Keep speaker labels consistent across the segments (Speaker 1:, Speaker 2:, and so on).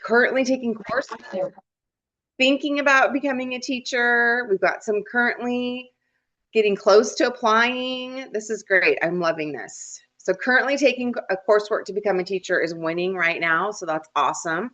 Speaker 1: currently taking courses, thinking about becoming a teacher. We've got some currently getting close to applying. This is great. I'm loving this. So currently taking a coursework to become a teacher is winning right now. So that's awesome.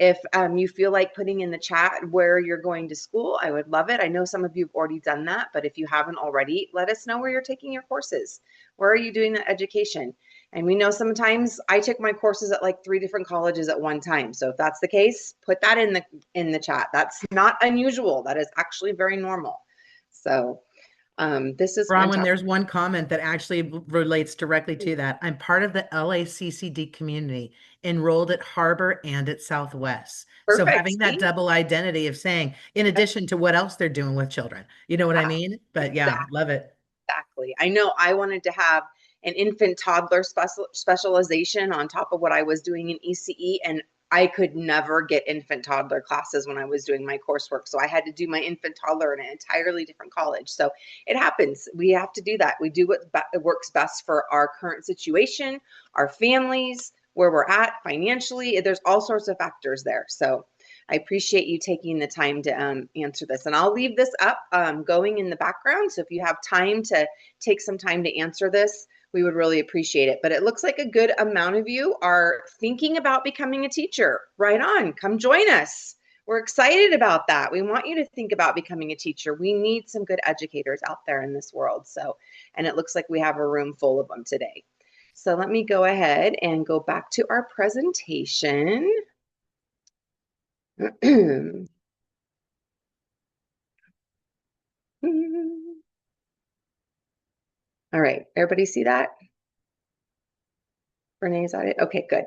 Speaker 1: If you feel like putting in the chat where you're going to school, I would love it. I know some of you have already done that, but if you haven't already, let us know where you're taking your courses. Where are you doing the education? And we know sometimes I took my courses at like 3 different colleges at one time. So if that's the case, put that in the chat. That's not unusual. That is actually very normal. So this is
Speaker 2: Bronwyn, there's one comment that actually relates directly to that. I'm part of the LACCD community, enrolled at Harbor and at Southwest. So
Speaker 1: perfect.
Speaker 2: having that double identity of saying, in addition to what else they're doing with children, you know what I mean? But yeah, love it.
Speaker 1: Exactly. I know I wanted to have an infant toddler specialization on top of what I was doing in ECE, and I could never get infant toddler classes when I was doing my coursework. So I had to do my infant toddler in an entirely different college. So it happens. We have to do that. We do what works best for our current situation, our families, where we're at financially. There's all sorts of factors there. So I appreciate you taking the time to answer this. And I'll leave this up going in the background. So if you have time to take some time to answer this, we would really appreciate it. But it looks like a good amount of you are thinking about becoming a teacher. Right on. Come join us. We're excited about that. We want you to think about becoming a teacher. We need some good educators out there in this world. So, and it looks like we have a room full of them today. So let me go ahead and go back to our presentation. All right, everybody see that? Renee's on it? Okay, good.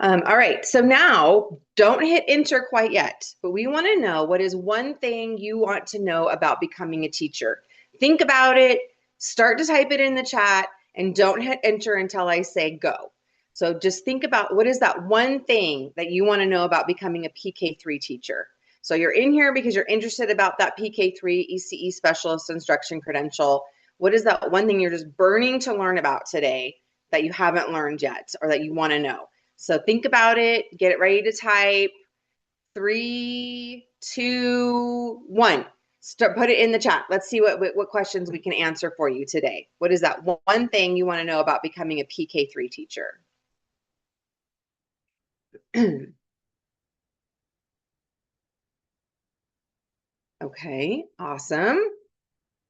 Speaker 1: All right, so now don't hit enter quite yet, but we want to know what is one thing you want to know about becoming a teacher. Think about it, start to type it in the chat, and don't hit enter until I say go. So just think about what is that one thing that you want to know about becoming a PK-3 teacher. So you're in here because you're interested about that PK-3 ECE specialist instruction credential. What is that one thing you're just burning to learn about today that you haven't learned yet or that you want to know? So think about it, get it ready to type. 3, 2, 1. Put it in the chat. Let's see what questions we can answer for you today. What is that one thing you want to know about becoming a PK-3 teacher? Okay, awesome.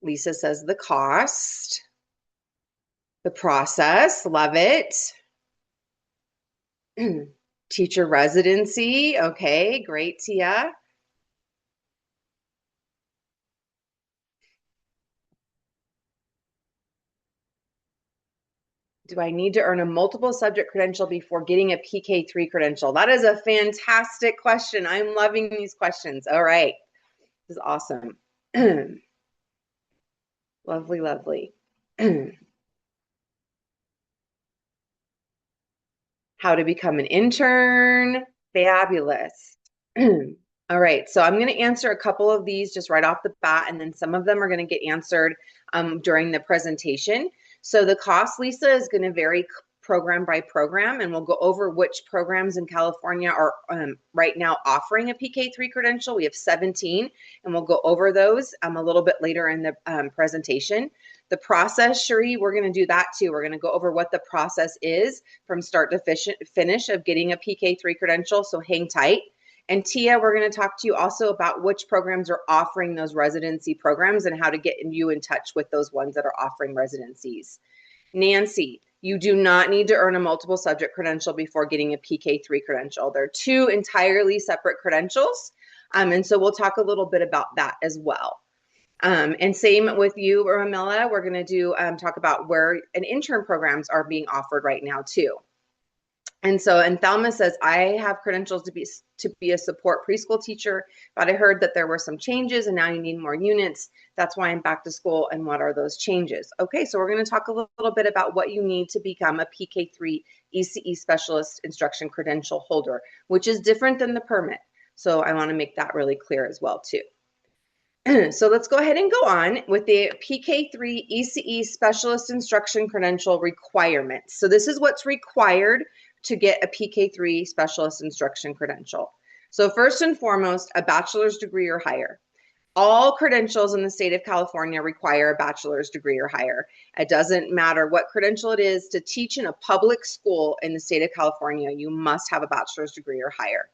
Speaker 1: Lisa says the cost, the process, love it. Teacher residency, okay, great, Tia. Do I need to earn a multiple subject credential before getting a PK-3 credential? That is a fantastic question. I'm loving these questions. All right, this is awesome. Lovely, lovely. How to become an intern, fabulous. All right, so I'm going to answer a couple of these just right off the bat, and then some of them are going to get answered during the presentation. So the cost, Lisa, is going to vary program by program, and we'll go over which programs in California are right now offering a PK-3 credential. We have 17, and we'll go over those a little bit later in the presentation. The process, Cherie, we're going to do that too. We're going to go over what the process is from start to finish of getting a PK-3 credential, so hang tight. And Tia, we're going to talk to you also about which programs are offering those residency programs and how to get you in touch with those ones that are offering residencies. Nancy, you do not need to earn a multiple subject credential before getting a PK-3 credential. They're 2 entirely separate credentials. And so we'll talk a little bit about that as well. And same with you, Ramilla. We're going to talk about where an intern programs are being offered right now too. And Thelma says, I have credentials to be a support preschool teacher, but I heard that there were some changes and now you need more units. That's why I'm back to school. And what are those changes? Okay, so we're going to talk a little bit about what you need to become a PK-3 ECE specialist instruction credential holder, which is different than the permit. So I want to make that really clear as well too. So let's go ahead and go on with the PK-3 ECE specialist instruction credential requirements. So this is what's required to get a PK-3 specialist instruction credential. So first and foremost, a bachelor's degree or higher. All credentials in the state of California require a bachelor's degree or higher. It doesn't matter what credential it is to teach in a public school in the state of California, you must have a bachelor's degree or higher.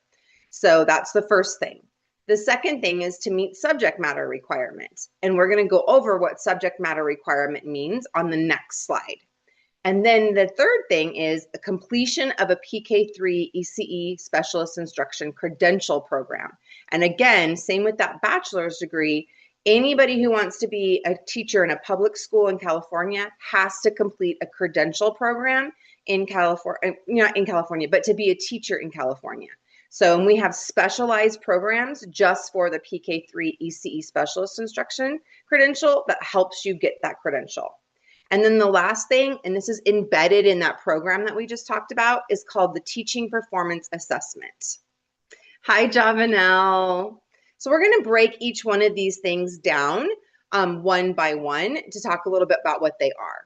Speaker 1: So that's the first thing. The second thing is to meet subject matter requirements. And we're going to go over what subject matter requirement means on the next slide. And then the third thing is the completion of a PK-3 ECE specialist instruction credential program. And again, same with that bachelor's degree, anybody who wants to be a teacher in a public school in California has to complete a credential program in California, not in California, but to be a teacher in California. So we have specialized programs just for the PK-3 ECE specialist instruction credential that helps you get that credential. And then the last thing, and this is embedded in that program that we just talked about, is called the Teaching Performance Assessment. Hi, Javanelle. So we're going to break each one of these things down one by one to talk a little bit about what they are.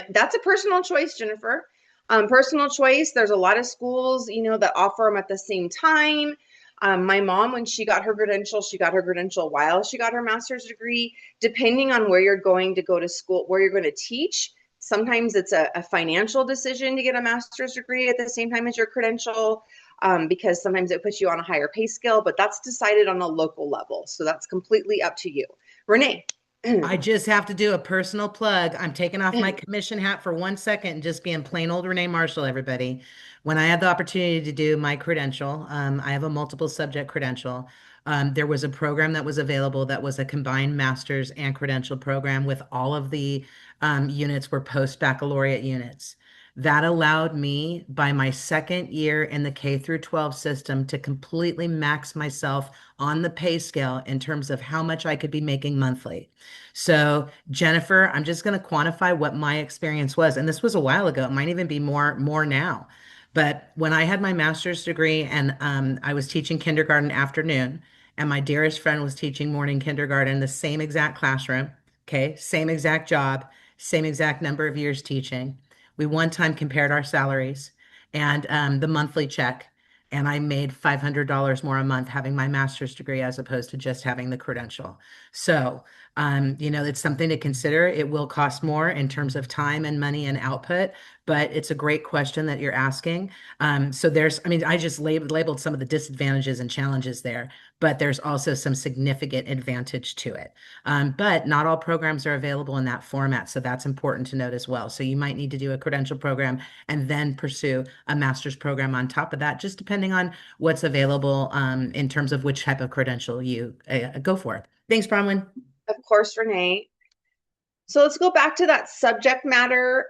Speaker 1: That's a personal choice, Jennifer. Personal choice, there's a lot of schools, that offer them at the same time. My mom, when she got her credential while she got her master's degree. Depending on where you're going to go to school, where you're going to teach, sometimes it's a financial decision to get a master's degree at the same time as your credential, because sometimes it puts you on a higher pay scale, but that's decided on a local level. So that's completely up to you. Renee.
Speaker 2: I just have to do a personal plug. I'm taking off my commission hat for 1 second and just being plain old Renee Marshall, everybody. When I had the opportunity to do my credential, I have a multiple subject credential. There was a program that was available that was a combined master's and credential program with all of the units were post-baccalaureate units. That allowed me by my second year in the K through 12 system to completely max myself on the pay scale in terms of how much I could be making monthly. So Jennifer, I'm just going to quantify what my experience was. And this was a while ago. It might even be more now. But when I had my master's degree and I was teaching kindergarten afternoon, and my dearest friend was teaching morning kindergarten in the same exact classroom, okay, same exact job, same exact number of years teaching. We one time compared our salaries and the monthly check, and I made $500 more a month having my master's degree as opposed to just having the credential. So, it's something to consider. It will cost more in terms of time and money and output, but it's a great question that you're asking. So I just labeled some of the disadvantages and challenges there, but there's also some significant advantage to it. But not all programs are available in that format, so that's important to note as well. So you might need to do a credential program and then pursue a master's program on top of that, just depending on what's available in terms of which type of credential you go for. Thanks, Bronwyn.
Speaker 1: Of course, Renee. So let's go back to that subject matter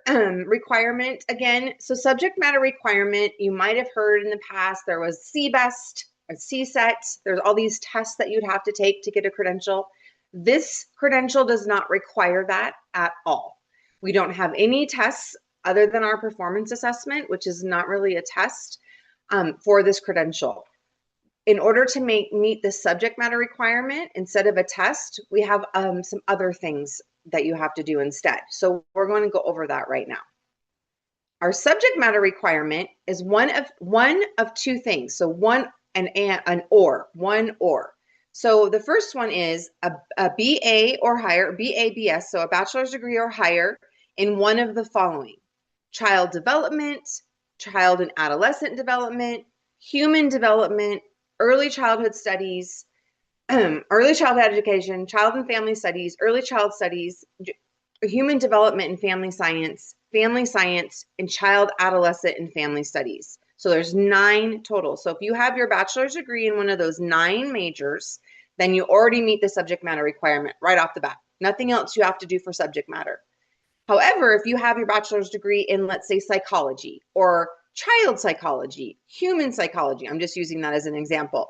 Speaker 1: requirement again. So subject matter requirement, you might have heard in the past, there was CBEST, or CSET. There's all these tests that you'd have to take to get a credential. This credential does not require that at all. We don't have any tests other than our performance assessment, which is not really a test for this credential. In order to meet the subject matter requirement, instead of a test, we have some other things that you have to do instead. So we're going to go over that right now. Our subject matter requirement is one of two things. So one or. So the first one is a BA or higher, BA/BS, so a bachelor's degree or higher in one of the following: child development, child and adolescent development, human development, early childhood studies, early childhood education, child and family studies, early child studies, human development and family science, and child, adolescent, and family studies. So there's 9 total. So if you have your bachelor's degree in one of those 9 majors, then you already meet the subject matter requirement right off the bat. Nothing else you have to do for subject matter. However, if you have your bachelor's degree in, let's say, psychology or child psychology, human psychology, I'm just using that as an example,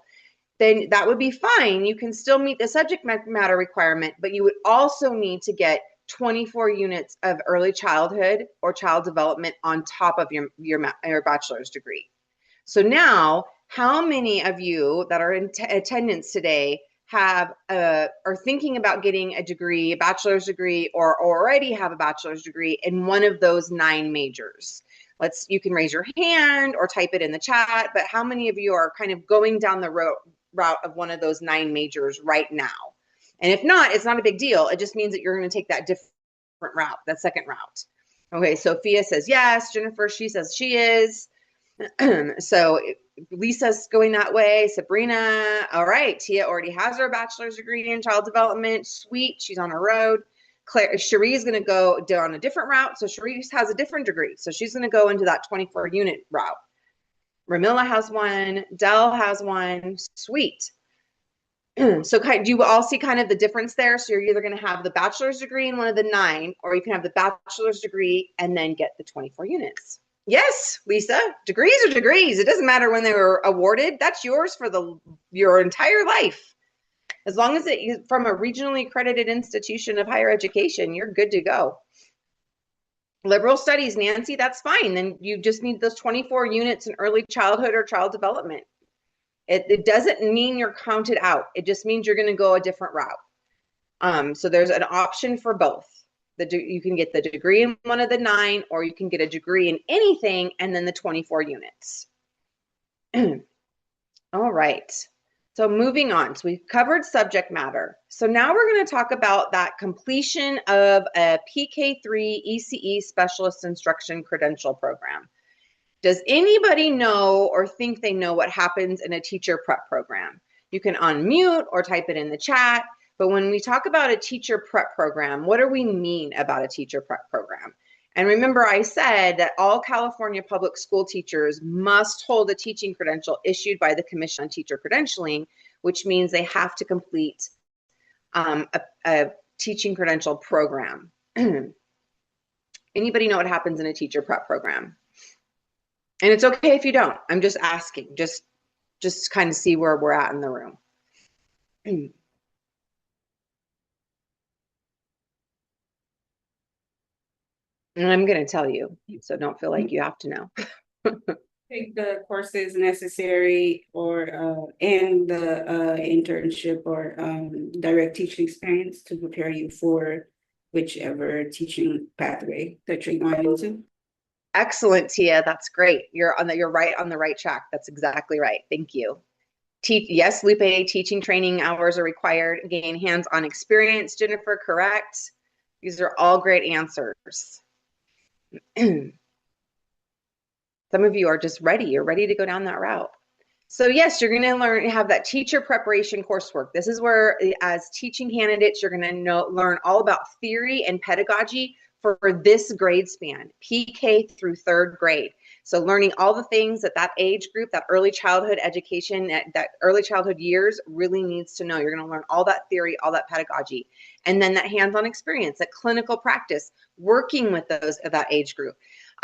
Speaker 1: then that would be fine. You can still meet the subject matter requirement, but you would also need to get 24 units of early childhood or child development on top of your bachelor's degree. So now, how many of you that are in attendance today are thinking about getting a degree, a bachelor's degree, or already have a bachelor's degree in one of those 9 majors? You can raise your hand or type it in the chat, but how many of you are kind of going down the route of one of those 9 majors right now? And if not, it's not a big deal. It just means that you're going to take that different route, that second route. Okay, Sophia says yes. Jennifer, she says she is. So Lisa's going that way. Sabrina, all right. Tia already has her bachelor's degree in child development. Sweet, she's on her road. Claire, Cherie is going to go down a different route. So Cherie has a different degree. So she's going to go into that 24 unit route. Ramilla has one. Dell has one. Sweet. So do you all see kind of the difference there? So you're either going to have the bachelor's degree in one of the 9, or you can have the bachelor's degree and then get the 24 units. Yes, Lisa, degrees are degrees. It doesn't matter when they were awarded. That's yours for your entire life. As long as it's from a regionally accredited institution of higher education, you're good to go. Liberal studies, Nancy, that's fine. Then you just need those 24 units in early childhood or child development. It doesn't mean you're counted out. It just means you're going to go a different route. So there's an option for both. You can get the degree in one of the 9, or you can get a degree in anything and then the 24 units. All right. So moving on. So we've covered subject matter. So now we're going to talk about that completion of a PK-3 ECE Specialist Instruction Credential Program. Does anybody know or think they know what happens in a teacher prep program? You can unmute or type it in the chat. But when we talk about a teacher prep program, what do we mean about a teacher prep program? And remember, I said that all California public school teachers must hold a teaching credential issued by the Commission on Teacher Credentialing, which means they have to complete a teaching credential program. Anybody know what happens in a teacher prep program? And it's okay if you don't. I'm just asking, just kind of see where we're at in the room. And I'm going to tell you, so don't feel like you have to know.
Speaker 3: Take the courses necessary or and the internship or direct teaching experience to prepare you for whichever teaching pathway that you're going into.
Speaker 1: Excellent, Tia. That's great. You're right on the right track. That's exactly right. Thank you. Yes, Lupe, teaching training hours are required. Gain hands-on experience. Jennifer, correct. These are all great answers. Some of you are just ready. You're ready to go down that route. So yes, you're going to have that teacher preparation coursework. This is where, as teaching candidates, you're going to learn all about theory and pedagogy for this grade span, PK through 3rd grade. So learning all the things that age group, that early childhood education, that early childhood years really needs to know. You're going to learn all that theory, all that pedagogy, and then that hands-on experience, that clinical practice, working with those of that age group.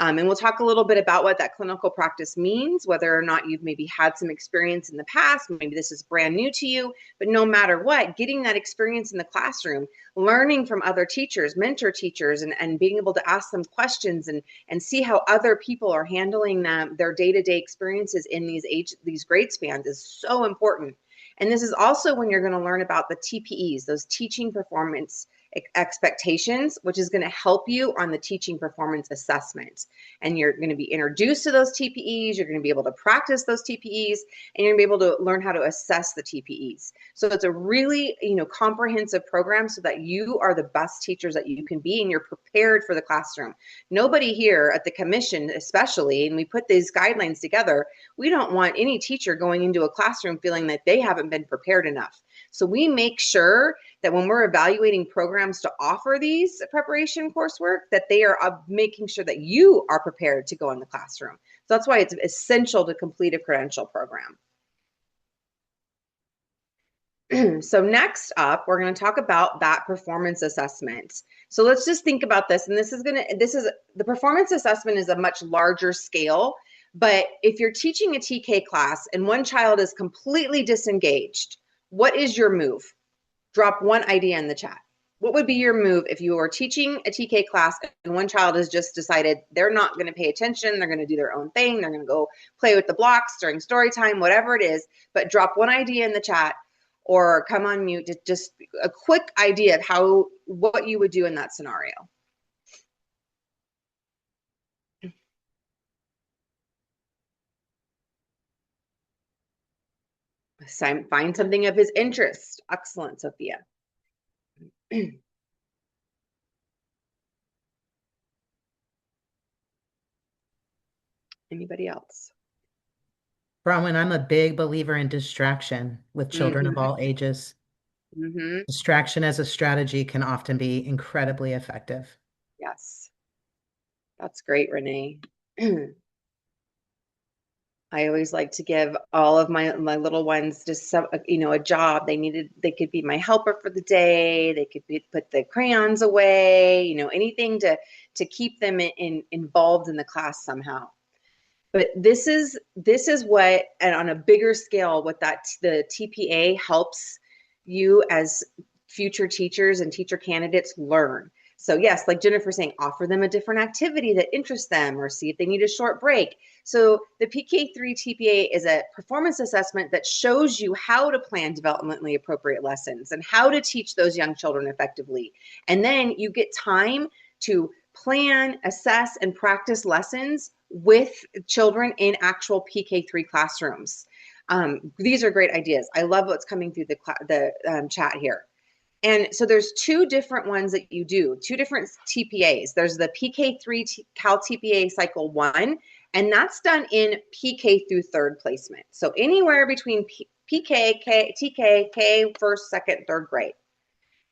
Speaker 1: And we'll talk a little bit about what that clinical practice means, whether or not you've maybe had some experience in the past, maybe this is brand new to you, but no matter what, getting that experience in the classroom, learning from other teachers, mentor teachers, and being able to ask them questions and see how other people are handling their day-to-day experiences in these grade spans is so important. And this is also when you're going to learn about the TPEs, those teaching performance expectations, which is going to help you on the teaching performance assessment. And you're going to be introduced to those TPEs. You're going to be able to practice those TPEs, and you're going to be able to learn how to assess the TPEs. So it's a really, comprehensive program so that you are the best teachers that you can be, and you're prepared for the classroom. Nobody here at the commission, especially, and we put these guidelines together, we don't want any teacher going into a classroom feeling that they haven't been prepared enough. So we make sure that when we're evaluating programs to offer these preparation coursework, that they are making sure that you are prepared to go in the classroom. So that's why it's essential to complete a credential program. So next up, we're going to talk about that performance assessment. So let's just think about this. And the performance assessment is a much larger scale. But if you're teaching a TK class and one child is completely disengaged, what is your move? Drop one idea in the chat. What would be your move if you were teaching a TK class and one child has just decided they're not going to pay attention, they're going to do their own thing, they're going to go play with the blocks during story time, whatever it is, but drop one idea in the chat or come on mute, just a quick idea of what you would do in that scenario. Find something of his interest. Excellent, Sophia. Anybody else?
Speaker 2: Bronwyn, I'm a big believer in distraction with children of all ages. Distraction as a strategy can often be incredibly effective.
Speaker 1: Yes. That's great, Renee. I always like to give all of my little ones just some, a job. They could be my helper for the day. They could put the crayons away, anything to keep them involved in the class somehow. But this is what, and on a bigger scale, what the TPA helps you as future teachers and teacher candidates learn. So yes, like Jennifer saying, offer them a different activity that interests them, or see if they need a short break. So the PK-3 TPA is a performance assessment that shows you how to plan developmentally appropriate lessons and how to teach those young children effectively. And then you get time to plan, assess, and practice lessons with children in actual PK-3 classrooms. These are great ideas. I love what's coming through the chat here. And so there's two different ones that you do, two different TPAs. There's the PK-3 Cal TPA Cycle 1, and that's done in PK through third placement. So anywhere between PK, TK, K, first, second, third grade.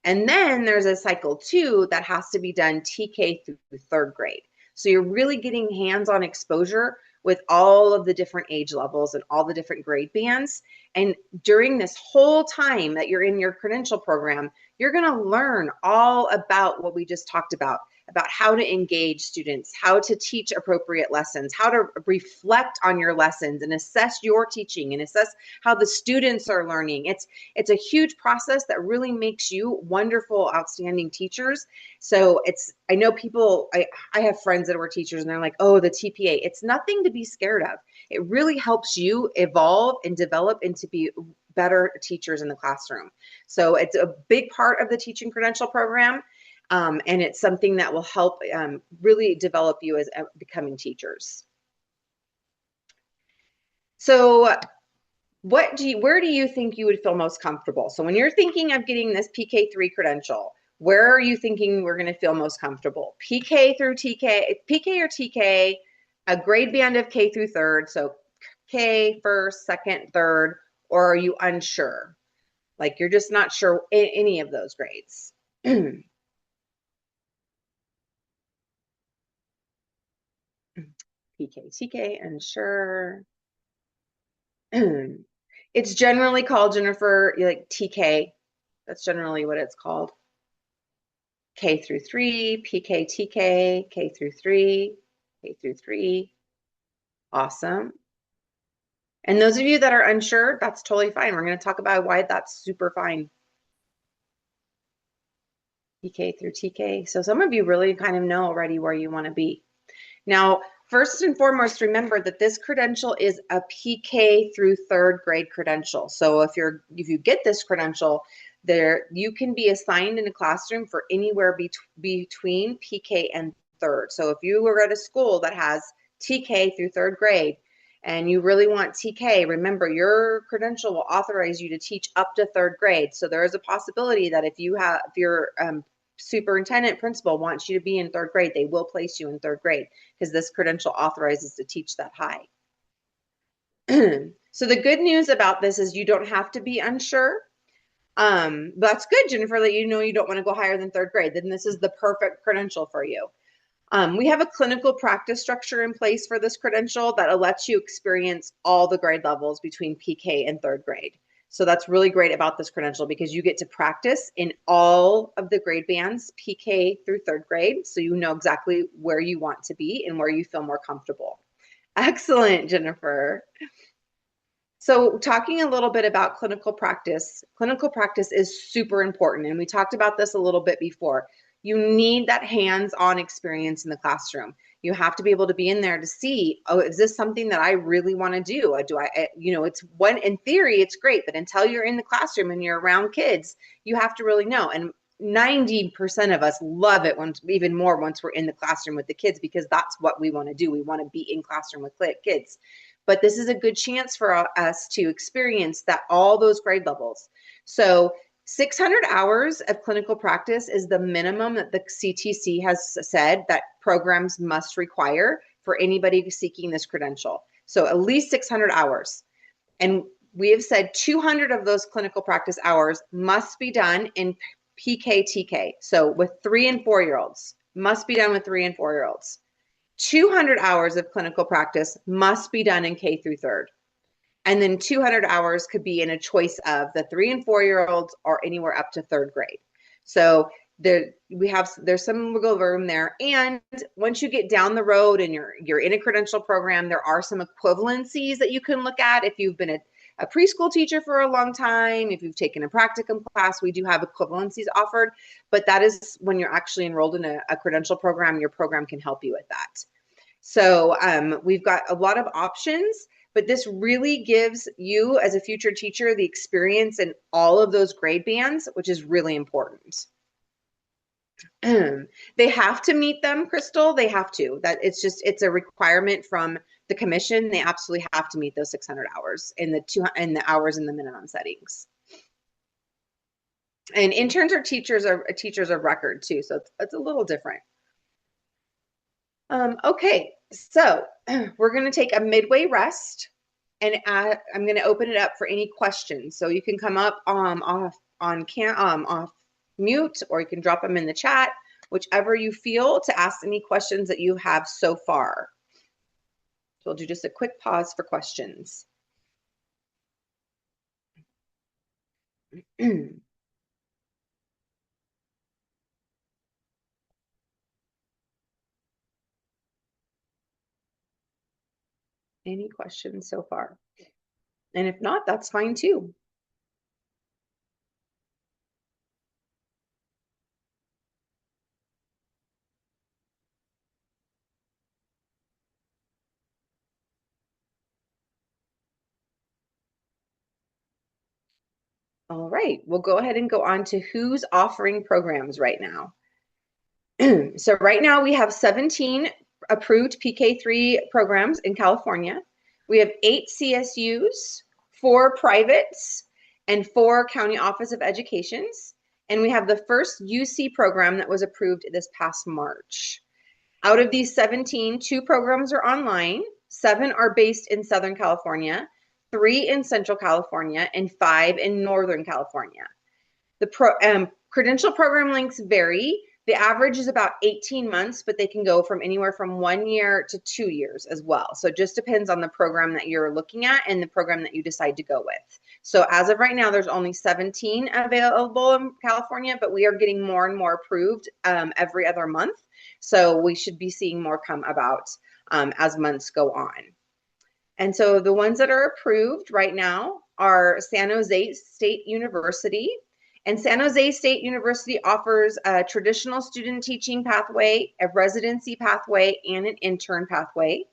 Speaker 1: And then there's a Cycle 2 that has to be done TK through third grade. So you're really getting hands-on exposure with all of the different age levels and all the different grade bands. And during this whole time that you're in your credential program, you're going to learn all about what we just talked about how to engage students, how to teach appropriate lessons, how to reflect on your lessons and assess your teaching and assess how the students are learning. It's a huge process that really makes you wonderful, outstanding teachers. So I know people, I have friends that were teachers and they're like, oh, the TPA, it's nothing to be scared of. It really helps you evolve and develop into be better teachers in the classroom. So it's a big part of the teaching credential program. And it's something that will help really develop you as becoming teachers. So where do you think you would feel most comfortable? So when you're thinking of getting this PK-3 credential, where are you thinking we're going to feel most comfortable? PK through TK, PK or TK, a grade band of K through third, so K, first, second, third, or are you unsure? Like you're just not sure any of those grades. PK, TK, unsure. It's generally called, Jennifer, like TK. That's generally what it's called. K through 3, PK, TK, K through 3, K through 3. Awesome. And those of you that are unsure, that's totally fine. We're going to talk about why that's super fine. PK through TK. So some of you really kind of know already where you want to be. Now, first and foremost, remember that this credential is a PK through third grade credential. So if you get this credential, you can be assigned in a classroom for anywhere between PK and third. So if you were at a school that has TK through third grade and you really want TK, remember your credential will authorize you to teach up to third grade. So there is a possibility that if your superintendent principal wants you to be in third grade, they will place you in third grade because this credential authorizes to teach that high. So the good news about this is you don't have to be unsure. That's good, Jennifer, that you don't want to go higher than third grade. Then this is the perfect credential for you. We have a clinical practice structure in place for this credential that lets you experience all the grade levels between PK and third grade. So that's really great about this credential because you get to practice in all of the grade bands, PK through third grade. So you know exactly where you want to be and where you feel more comfortable. Excellent, Jennifer. So talking a little bit about clinical practice is super important. And we talked about this a little bit before. You need that hands-on experience in the classroom. You have to be able to be in there to see, oh, is this something that I really want to do? It's in theory, it's great, but until you're in the classroom and you're around kids, you have to really know. And 90% of us love it even more once we're in the classroom with the kids, because that's what we want to do. We want to be in classroom with kids. but this is a good chance for us to experience that all those grade levels. So 600 hours of clinical practice is the minimum that the CTC has said that programs must require for anybody seeking this credential. So at least 600 hours. And we have said 200 of those clinical practice hours must be done in PK-TK. So with 3 and 4-year-olds, must be done with 3 and 4-year-olds. 200 hours of clinical practice must be done in K through 3rd. And then 200 hours could be in a choice of the 3 and 4-year-olds or anywhere up to 3rd grade. So there's some wiggle room there. And once you get down the road and you're in a credential program, there are some equivalencies that you can look at. If you've been a preschool teacher for a long time, if you've taken a practicum class, we do have equivalencies offered, but that is when you're actually enrolled in a credential program, your program can help you with that. So we've got a lot of options, but this really gives you as a future teacher the experience in all of those grade bands, which is really important. They have to meet them, Crystal. They have to. It's a requirement from the commission. They absolutely have to meet those 600 hours in the hours in the minimum settings. And interns are teachers of record too, so it's a little different. Okay, so we're going to take a midway rest, and I'm going to open it up for any questions. So you can come up off mute, or you can drop them in the chat, whichever you feel, to ask any questions that you have so far. So we'll do just a quick pause for questions. Any questions so far? And if not, that's fine too. All right, we'll go ahead and go on to who's offering programs right now. So right now we have 17 approved PK-3 programs in California. We have 8 CSUs, 4 privates, and 4 County Office of Educations. And we have the first UC program that was approved this past March. Out of these 17, 2 programs are online, 7 are based in Southern California, 3 in Central California, and 5 in Northern California. The credential program lengths vary. The average is about 18 months, but they can go from anywhere from 1 year to 2 years as well. So it just depends on the program that you're looking at and the program that you decide to go with. So as of right now, there's only 17 available in California, but we are getting more and more approved every other month. So we should be seeing more come about as months go on. And so the ones that are approved right now are San Jose State University. And San Jose State University offers a traditional student teaching pathway, a residency pathway, and an intern pathway.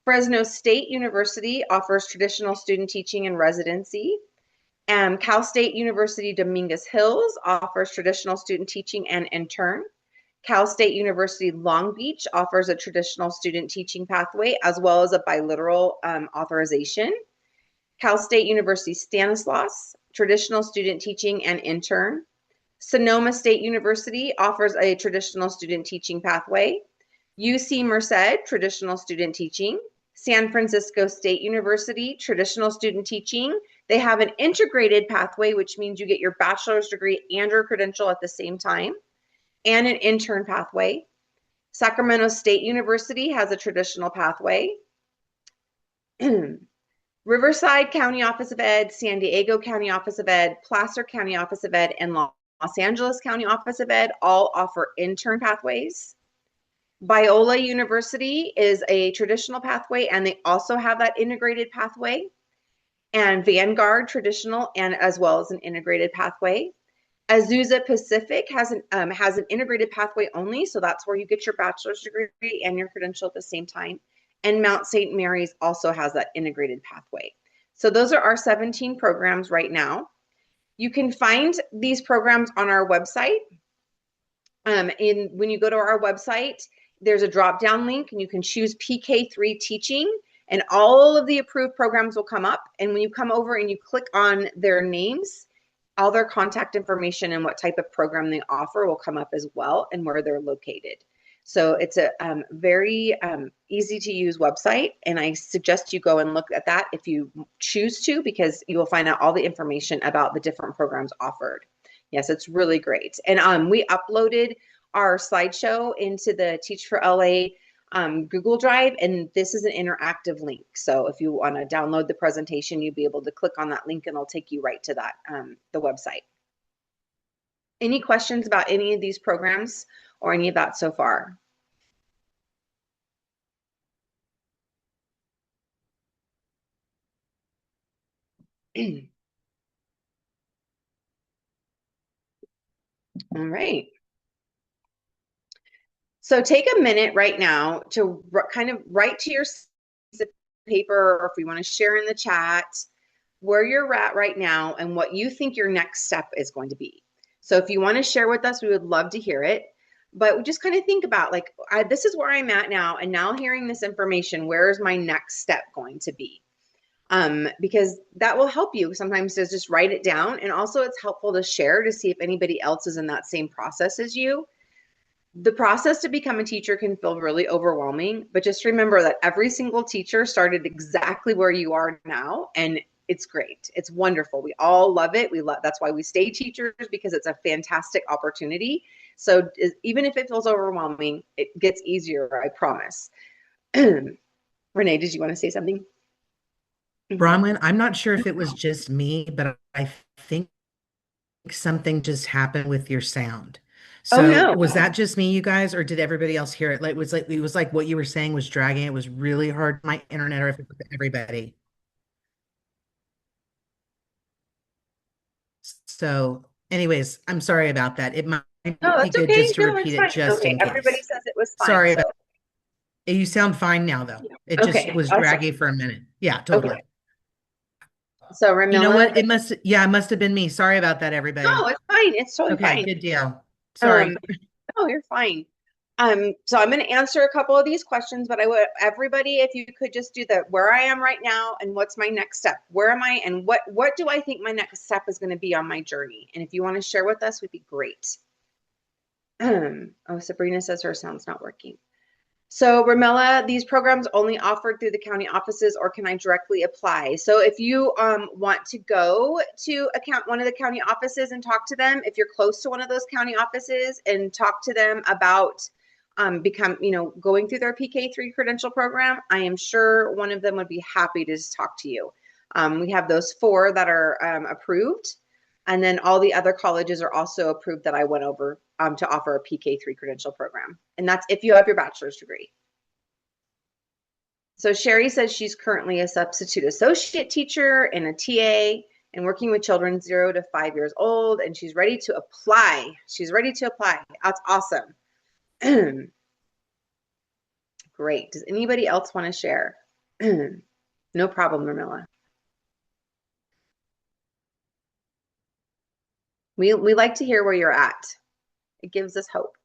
Speaker 1: Fresno State University offers traditional student teaching and residency. Cal State University Dominguez Hills offers traditional student teaching and intern. Cal State University Long Beach offers a traditional student teaching pathway as well as a bilateral authorization. Cal State University Stanislaus, traditional student teaching and intern. Sonoma State University offers a traditional student teaching pathway. UC Merced, traditional student teaching. San Francisco State University, traditional student teaching. They have an integrated pathway, which means you get your bachelor's degree and your credential at the same time, and an intern pathway. Sacramento State University has a traditional pathway. Riverside County Office of Ed, San Diego County Office of Ed, Placer County Office of Ed, and Los Angeles County Office of Ed all offer intern pathways. Biola University is a traditional pathway, and they also have that integrated pathway. And Vanguard traditional and as well as an integrated pathway. Azusa Pacific has an integrated pathway only, so that's where you get your bachelor's degree and your credential at the same time. And Mount St. Mary's also has that integrated pathway. So those are our 17 programs right now. You can find these programs on our website. When you go to our website, there's a drop-down link, and you can choose PK-3 teaching, And all of the approved programs will come up. And when you come over and you click on their names, all their contact information and what type of program they offer will come up as well, and where they're located. So it's a very easy to use website, and I suggest you go and look at that if you choose to, because you will find out all the information about the different programs offered. Yes, it's really great. And we uploaded our slideshow into the Teach for LA Google Drive, and this is an interactive link. So if you want to download the presentation, you'll be able to click on that link and it'll take you right to that, the website. Any questions about any of these programs or any of that so far? All right. So take a minute right now to kind of write to your paper, or if you want to share in the chat where you're at right now and what you think your next step is going to be. So if you want to share with us, we would love to hear it. But we just kind of think about, like, this is where I'm at now, and now hearing this information, where is my next step going to be? Because that will help you sometimes to just write it down. And also it's helpful to share to see if anybody else is in that same process as you. The process to become a teacher can feel really overwhelming, but just remember that every single teacher started exactly where you are now, and it's great. It's wonderful. We all love it. That's why we stay teachers, because it's a fantastic opportunity. So even if it feels overwhelming, it gets easier, I promise. Renee, did you want to say something?
Speaker 2: Bronwyn, I'm not sure if it was just me, but I think something just happened with your sound. So
Speaker 1: Oh, no.
Speaker 2: Was that just me, you guys, or did everybody else hear it? Like it was like what you were saying was dragging. It was really hard. My internet, or if it was everybody. So, anyways, I'm sorry about that. It might
Speaker 1: No,
Speaker 2: be
Speaker 1: that's
Speaker 2: good
Speaker 1: okay.
Speaker 2: just to
Speaker 1: No,
Speaker 2: repeat
Speaker 1: it's
Speaker 2: it
Speaker 1: fine.
Speaker 2: just
Speaker 1: Okay,
Speaker 2: in
Speaker 1: everybody
Speaker 2: case.
Speaker 1: says it was fine.
Speaker 2: Sorry
Speaker 1: So
Speaker 2: about You sound fine now, though. It just
Speaker 1: okay,
Speaker 2: was
Speaker 1: awesome.
Speaker 2: draggy for a minute. Yeah,
Speaker 1: Okay.
Speaker 2: totally.
Speaker 1: So
Speaker 2: You know
Speaker 1: Ramilla,
Speaker 2: what? It must have been me. Sorry about that, everybody.
Speaker 1: no, it's fine. It's totally
Speaker 2: Okay,
Speaker 1: fine.
Speaker 2: good deal. Sorry.
Speaker 1: No, you're fine. So I'm going to answer a couple of these questions, but I would, everybody, if you could just do the where I am right now and what's my next step. Where am I, and what do I think my next step is going to be on my journey? And if you want to share with us, would be great. Oh, Sabrina says her sound's not working. So Ramella, these programs only offered through the county offices, or can I directly apply? So if you want to go to one of the county offices and talk to them, if you're close to one of those county offices, and talk to them about going through their PK-3 credential program, I am sure one of them would be happy to just talk to you. We have those 4 that are approved. And then all the other colleges are also approved that I went over to offer a PK-3 credential program. And that's if you have your bachelor's degree. So Sherry says she's currently a substitute associate teacher and a TA and working with children 0 to 5 years old, and she's ready to apply. She's ready to apply. That's awesome. Great. Does anybody else want to share? No problem, Ramilla. We like to hear where you're at. It gives us hope.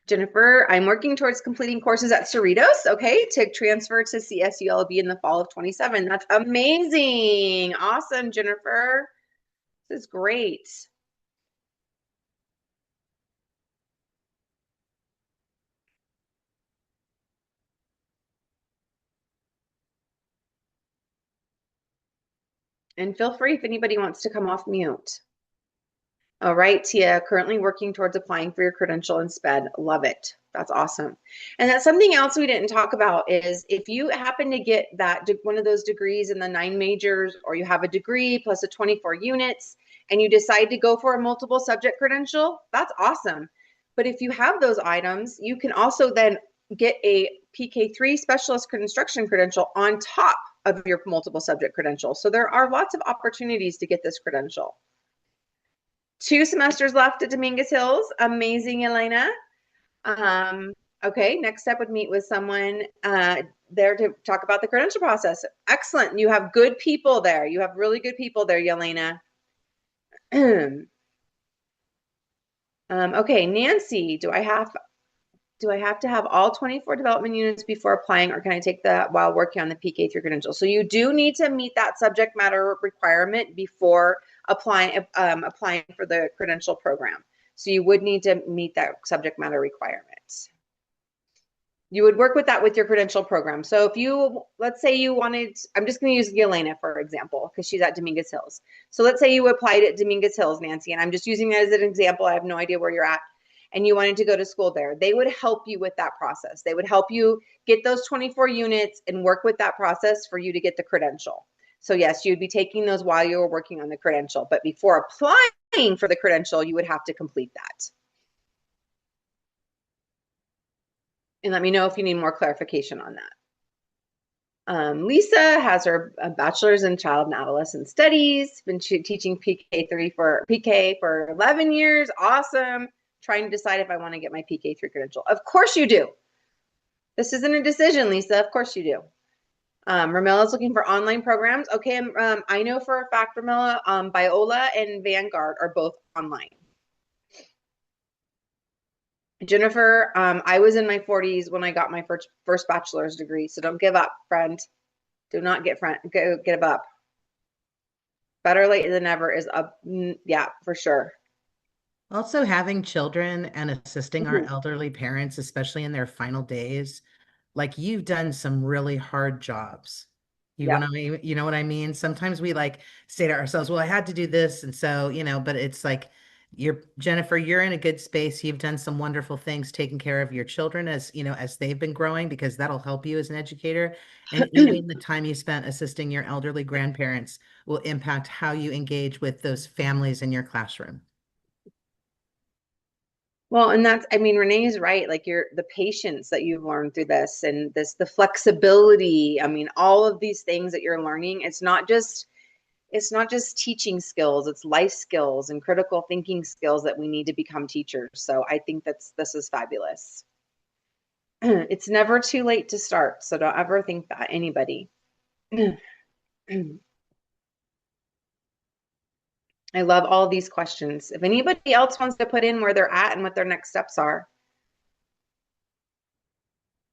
Speaker 1: Jennifer, I'm working towards completing courses at Cerritos, okay, to transfer to CSULB in the fall of 27. That's amazing. Awesome, Jennifer. This is great. And feel free if anybody wants to come off mute. All right, Tia, currently working towards applying for your credential in SPED. Love it. That's awesome. And that's something else we didn't talk about is if you happen to get that one of those degrees in the 9 majors, or you have a degree plus a 24 units, and you decide to go for a multiple subject credential, that's awesome. But if you have those items, you can also then get a PK-3 specialist construction credential on top of your multiple subject credential. So there are lots of opportunities to get this credential. 2 semesters left at Dominguez Hills. Amazing, Elena. Okay, next step would meet with someone there to talk about the credential process. Excellent. You have good people there. You have really good people there, Yelena. No Okay, Nancy, do I have to have all 24 development units before applying, or can I take that while working on the PK-3 credential? So you do need to meet that subject matter requirement before applying for the credential program. So you would need to meet that subject matter requirement. You would work with that with your credential program. So if you, let's say you wanted, I'm just going to use Yelena for example, because she's at Dominguez Hills. So let's say you applied at Dominguez Hills, Nancy, and I'm just using that as an example. I have no idea where you're at, and you wanted to go to school there. They would help you with that process. They would help you get those 24 units and work with that process for you to get the credential. So yes, you'd be taking those while you were working on the credential, but before applying for the credential, you would have to complete that. And let me know if you need more clarification on that. Lisa has her bachelor's in child and adolescent studies, been teaching PK for 11 years. Awesome. Trying to decide if I want to get my PK-3 credential. Of course you do. This isn't a decision, Lisa. Of course you do. Ramilla's looking for online programs. Okay, I know for a fact, Ramilla, Biola and Vanguard are both online. Jennifer, I was in my 40s when I got my first bachelor's degree, so don't give up, friend. Do not give up. Better late than never is up. Yeah, for sure.
Speaker 2: Also, having children and assisting our
Speaker 1: Mhm.
Speaker 2: elderly parents, especially in their final days, like you've done some really hard jobs.
Speaker 1: Yeah.
Speaker 2: You know what I mean? Sometimes we like say to ourselves, well, I had to do this. And so, but it's like Jennifer, you're in a good space. You've done some wonderful things taking care of your children as they've been growing, because that'll help you as an educator. And even the time you spent assisting your elderly grandparents will impact how you engage with those families in your classroom.
Speaker 1: Well, and I mean, Renee is right. Like the patience that you've learned through this and the flexibility. I mean, all of these things that you're learning, it's not just teaching skills, it's life skills and critical thinking skills that we need to become teachers. So I think this is fabulous. It's never too late to start. So don't ever think that, anybody. I love all of these questions. If anybody else wants to put in where they're at and what their next steps are.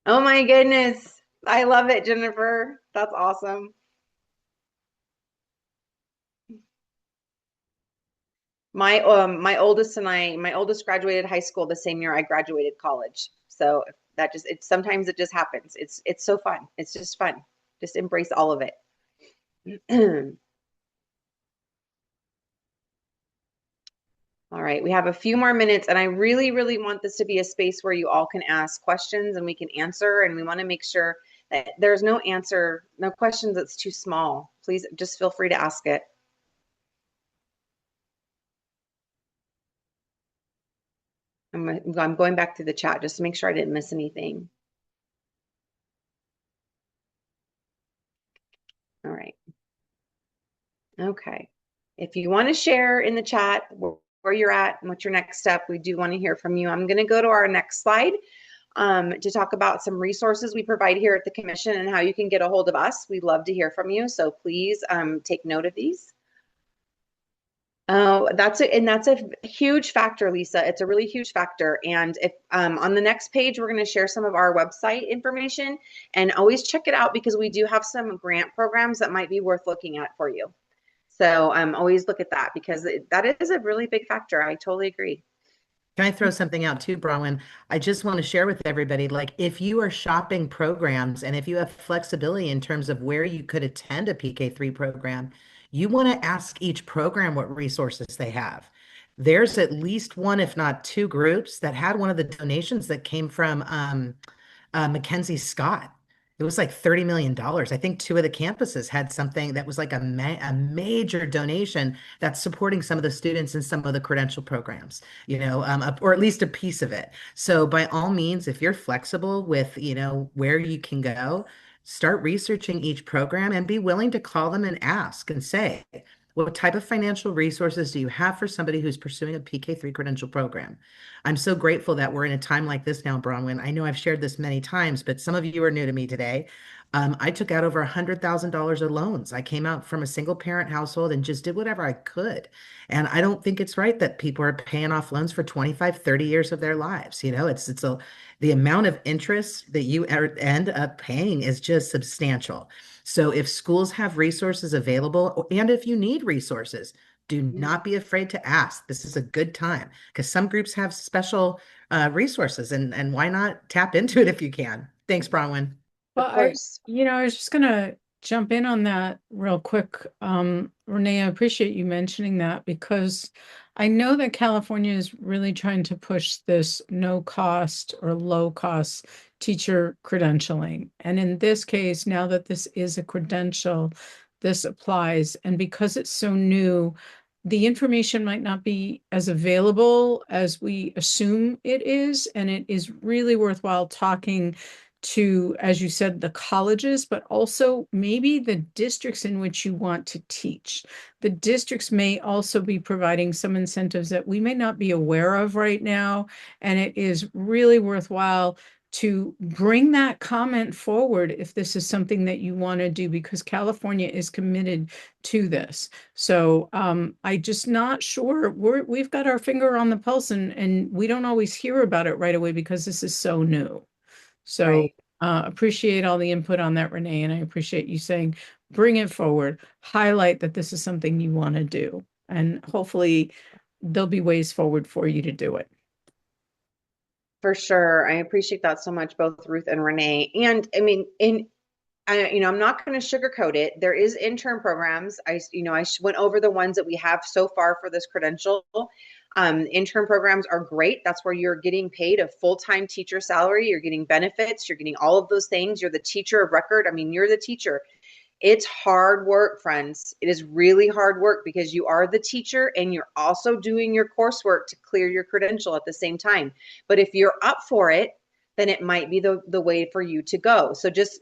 Speaker 1: Oh my goodness. I love it, Jennifer. That's awesome. My oldest graduated high school the same year I graduated college. So sometimes it just happens. It's so fun. It's just fun. Just embrace all of it. All right, we have a few more minutes, and I really, really want this to be a space where you all can ask questions and we can answer, and we want to make sure that there's no questions that's too small. Please just feel free to ask it. I'm going back to the chat just to make sure I didn't miss anything. All right. Okay. If you want to share in the chat where you're at and what's your next step, we do want to hear from you. I'm going to go to our next slide to talk about some resources we provide here at the commission and how you can get a hold of us. We'd love to hear from you. So please take note of these. Oh, that's a huge factor, Lisa. It's a really huge factor. And if on the next page, we're going to share some of our website information, and always check it out because we do have some grant programs that might be worth looking at for you. So always look at that because that is a really big factor. I totally agree.
Speaker 2: Can I throw something out too, Bronwyn? I just want to share with everybody, like if you are shopping programs and if you have flexibility in terms of where you could attend a PK-3 program, you want to ask each program what resources they have. There's at least one, if not two groups that had one of the donations that came from Mackenzie Scott. It was like $30 million. I think two of the campuses had something that was like a major donation that's supporting some of the students in some of the credential programs, or at least a piece of it. So by all means, if you're flexible with, where you can go, start researching each program and be willing to call them and ask and say, what type of financial resources do you have for somebody who's pursuing a PK-3 credential program? I'm so grateful that we're in a time like this now, Bronwyn. I know I've shared this many times, but some of you are new to me today. I took out over $100,000 of loans. I came out from a single parent household and just did whatever I could. And I don't think it's right that people are paying off loans for 25, 30 years of their lives. You know, the amount of interest that you end up paying is just substantial. So if schools have resources available, and if you need resources, do not be afraid to ask. This is a good time because some groups have special resources, and why not tap into it if you can? Thanks, Bronwyn.
Speaker 4: Well,
Speaker 1: Of course.
Speaker 4: I was just gonna jump in on that real quick. Renee, I appreciate you mentioning that because I know that California is really trying to push this no cost or low cost teacher credentialing. And in this case, now that this is a credential, this applies. And because it's so new, the information might not be as available as we assume it is. And it is really worthwhile talking to, as you said, the colleges, but also maybe the districts in which you want to teach. The districts may also be providing some incentives that we may not be aware of right now. And it is really worthwhile to bring that comment forward if this is something that you want to do, because California is committed to this. So I just not sure. We've got our finger on the pulse, and we don't always hear about it right away because this is so new. So
Speaker 1: Right.
Speaker 4: appreciate all the input on that, Renee, and I appreciate you saying, bring it forward, highlight that this is something you want to do, and hopefully there'll be ways forward for you to do it.
Speaker 1: For sure. I appreciate that so much, both Ruth and Renee. And I mean, I'm not going to sugarcoat it. There is intern programs. I went over the ones that we have so far for this credential. Intern programs are great. That's where you're getting paid a full-time teacher salary. You're getting benefits. You're getting all of those things. You're the teacher of record. I mean, you're the teacher. It's hard work, friends. It is really hard work because you are the teacher and you're also doing your coursework to clear your credential at the same time. But if you're up for it, then it might be the way for you to go. So just,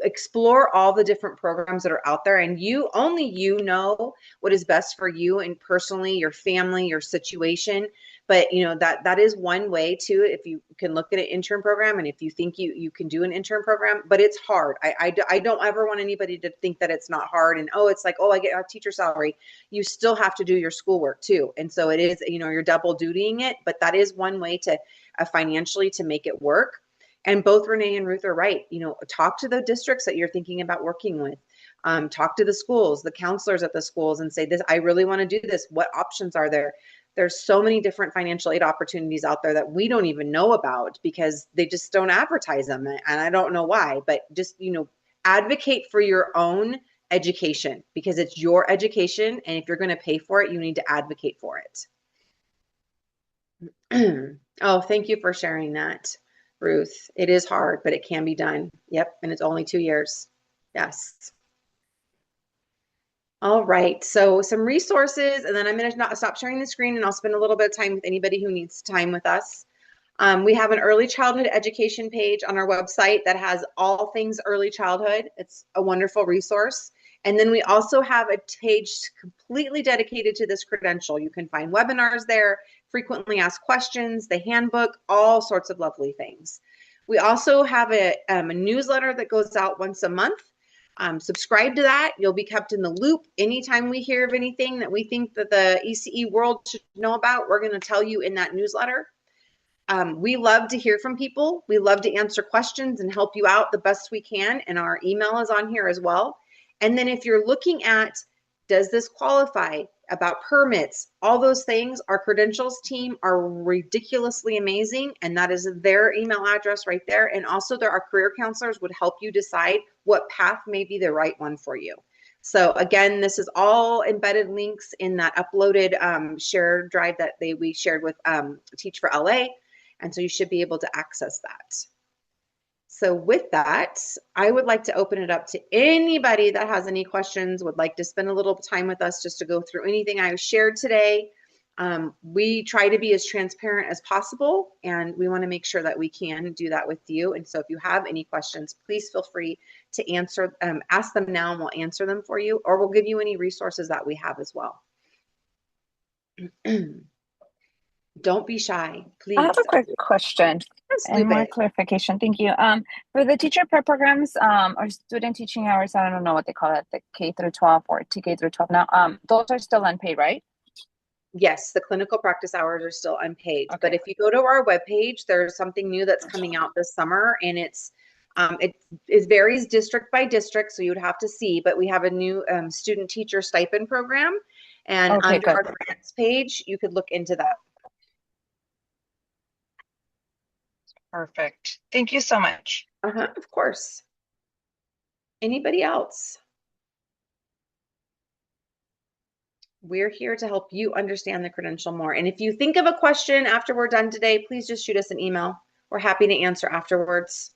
Speaker 1: explore all the different programs that are out there, and only you know what is best for you and personally, your family, your situation. But that is one way too, if you can look at an intern program, and if you think you can do an intern program, but it's hard. I don't ever want anybody to think that it's not hard and it's like, I get a teacher salary. You still have to do your schoolwork too. And so it is, you're double dutying it, but that is one way to financially to make it work. And both Renee and Ruth are right. Talk to the districts that you're thinking about working with. Talk to the schools, the counselors at the schools, and say, I really want to do this. What options are there? There's so many different financial aid opportunities out there that we don't even know about because they just don't advertise them. And I don't know why, but just, advocate for your own education because it's your education. And if you're going to pay for it, you need to advocate for it. Oh, thank you for sharing that, Ruth. It is hard, but it can be done. Yep. And it's only 2 years. Yes. All right. So some resources, and then I'm going to stop sharing the screen and I'll spend a little bit of time with anybody who needs time with us. We have an early childhood education page on our website that has all things early childhood. It's a wonderful resource. And then we also have a page completely dedicated to this credential. You can find webinars there, frequently asked questions, the handbook, all sorts of lovely things. We also have a newsletter that goes out once a month. Subscribe to that. You'll be kept in the loop. Anytime we hear of anything that we think that the ECE world should know about, we're going to tell you in that newsletter. We love to hear from people. We love to answer questions and help you out the best we can. And our email is on here as well. And then if you're looking at, does this qualify, about permits, all those things, our credentials team are ridiculously amazing. And that is their email address right there. And also our career counselors would help you decide what path may be the right one for you. So again, this is all embedded links in that uploaded shared drive that we shared with Teach for LA. And so you should be able to access that. So with that, I would like to open it up to anybody that has any questions, would like to spend a little time with us just to go through anything I shared today. We try to be as transparent as possible, and we want to make sure that we can do that with you. And so if you have any questions, please feel free to ask them now, and we'll answer them for you, or we'll give you any resources that we have as well. Don't be shy,
Speaker 5: I have
Speaker 1: please.
Speaker 5: a quick question
Speaker 1: Yes,
Speaker 5: and
Speaker 1: loop
Speaker 5: more
Speaker 1: it.
Speaker 5: clarification. Thank you. For the teacher prep programs, or student teaching hours, I don't know what they call it, the K through 12 or TK through 12 now. Those are still unpaid, right?
Speaker 1: Yes, the clinical practice hours are still unpaid, but
Speaker 5: Okay.
Speaker 1: if you go to our webpage, there's something new that's coming out this summer, and it varies district by district, so you would have to see, but we have a new student teacher stipend program, and
Speaker 5: Okay,
Speaker 1: under
Speaker 5: good.
Speaker 1: our grants page, you could look into that.
Speaker 5: Perfect. Thank you so much.
Speaker 1: Of course. Anybody else? We're here to help you understand the credential more. And if you think of a question after we're done today, please just shoot us an email. We're happy to answer afterwards.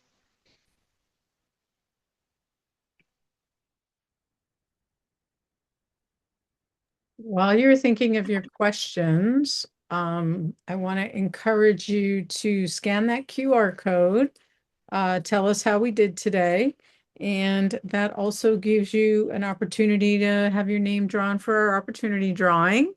Speaker 4: While you're thinking of your questions, I want to encourage you to scan that QR code, tell us how we did today, and that also gives you an opportunity to have your name drawn for our opportunity drawing.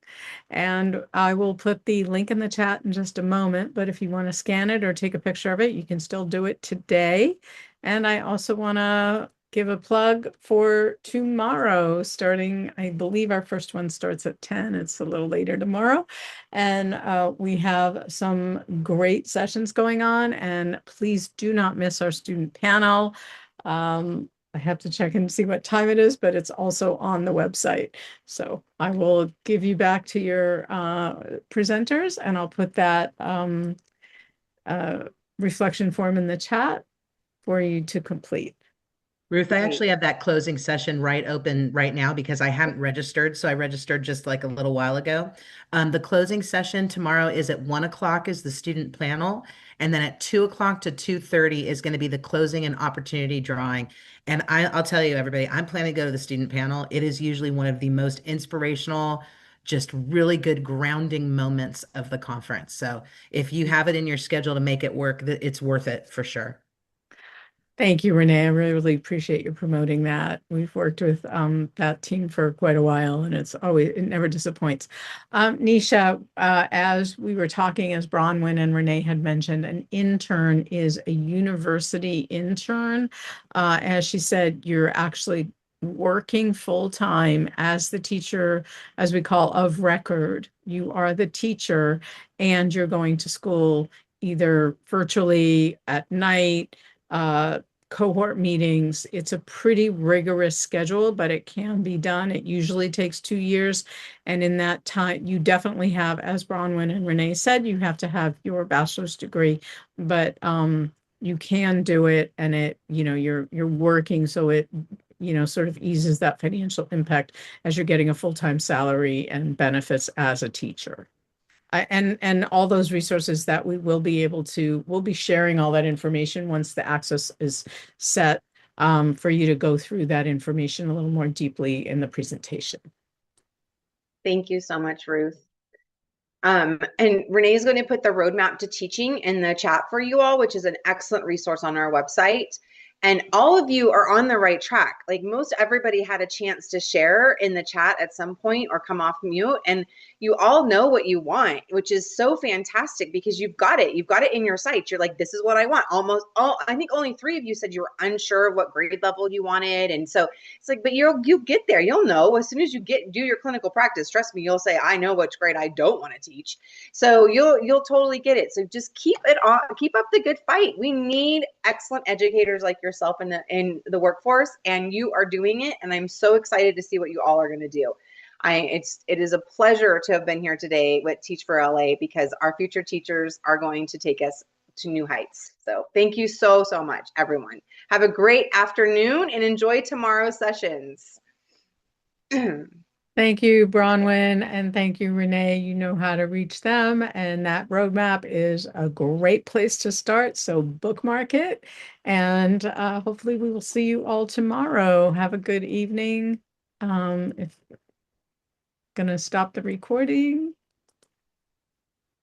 Speaker 4: And I will put the link in the chat in just a moment, but if you want to scan it or take a picture of it, you can still do it today. And I also want to give a plug for tomorrow, starting, I believe our first one starts at 10. It's a little later tomorrow. And we have some great sessions going on, and please do not miss our student panel. I have to check and see what time it is, but it's also on the website. So I will give you back to your presenters, and I'll put that reflection form in the chat for you to complete.
Speaker 2: Ruth, I actually have that closing session open right now because I hadn't registered. So I registered just like a little while ago. The closing session tomorrow is at 1 o'clock is the student panel. And then at 2 o'clock to 2:30 is going to be the closing and opportunity drawing. And I'll tell you, everybody, I'm planning to go to the student panel. It is usually one of the most inspirational, just really good grounding moments of the conference. So if you have it in your schedule to make it work, it's worth it for sure.
Speaker 4: Thank you, Renee. I really appreciate you promoting that. We've worked with that team for quite a while, and it never disappoints. Nisha, as we were talking, as Bronwyn and Renee had mentioned, an intern is a university intern. As she said, you're actually working full-time as the teacher, as we call of record. You are the teacher, and you're going to school either virtually at night, cohort meetings. It's a pretty rigorous schedule, but it can be done. It usually takes 2 years. And in that time, you definitely have, as Bronwyn and Renee said, you have to have your bachelor's degree, but you can do it, and you're working, so it sort of eases that financial impact as you're getting a full-time salary and benefits as a teacher. And all those resources that we'll be sharing all that information once the access is set, for you to go through that information a little more deeply in the presentation.
Speaker 1: Thank you so much, Ruth. And Renee is going to put the roadmap to teaching in the chat for you all, which is an excellent resource on our website. And all of you are on the right track. Like most everybody had a chance to share in the chat at some point or come off mute. And you all know what you want, which is so fantastic because you've got it. You've got it in your sights. You're like, this is what I want. I think only 3 of you said you were unsure of what grade level you wanted. And so it's like, but you'll get there. You'll know as soon as you do your clinical practice. Trust me, you'll say, I know which grade I don't want to teach. So you'll totally get it. So just keep it on, keep up the good fight. We need excellent educators like yourself in the workforce, and you are doing it. And I'm so excited to see what you all are going to do. It is a pleasure to have been here today with Teach for LA because our future teachers are going to take us to new heights. So thank you so much, everyone. Have a great afternoon and enjoy tomorrow's sessions.
Speaker 4: Thank you, Bronwyn, and thank you, Renee. You know how to reach them, and that roadmap is a great place to start. So bookmark it, and hopefully we will see you all tomorrow. Have a good evening. If gonna stop the recording.